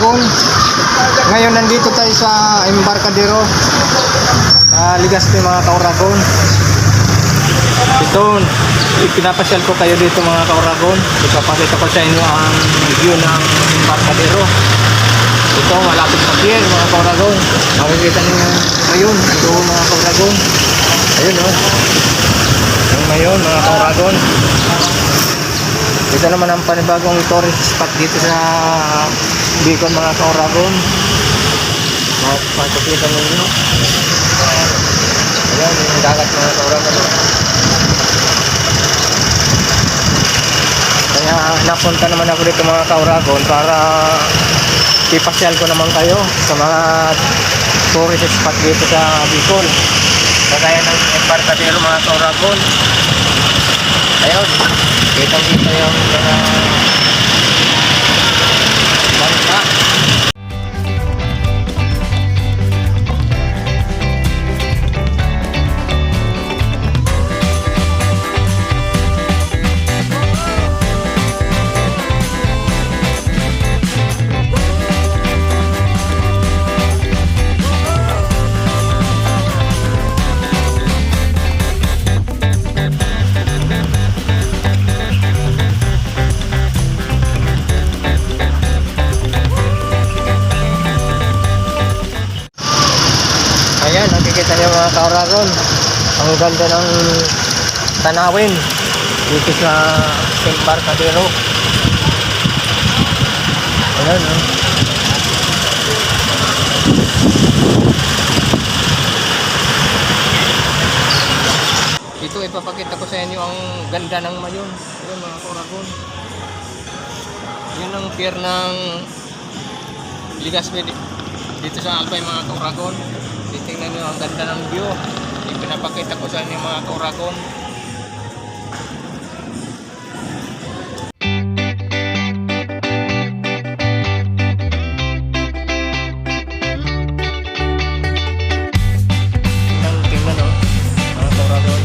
Kauragon. Ngayon nandito tayo sa Embarcadero, Legazpi mga Kauragon. Ito, pinapasyal ko kayo dito mga Kauragon. Ipapakita ko sa inyo ang view ng Embarcadero. Ito, malapit sa pier mga Kauragon. Makikita niyo ngayon, ito mga Kauragon. Ayun o. Yung ngayon mga Kauragon. Ito naman ang panibagong tourist spot dito sa Bicol mga Kauragon. Makikita ninyo. Ayan, yung dagat mga Kauragon. Kaya napunta naman ako dito mga Kauragon para ipasyal ko naman kayo sa mga tourist spot dito sa Bicol. Kagaya ng Embarcadero mga Kauragon. Ayun, kita-kita yung mga bangka. Ayan, nakikita niyo mga Kauragon, ang ganda ng tanawin dito sa Embarcadero. Ayan, oh. Dito ipapakita ko sa inyo ang ganda ng Mayon. Ayan mga Kauragon. Yun ang pier ng Legazpi dito sa Albay mga Kauragon. Titingnan nyo ang ganda ng view. Ipinapakita ko sa inyo mga Kauragon. Tingnan o mga Kauragon.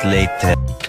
later.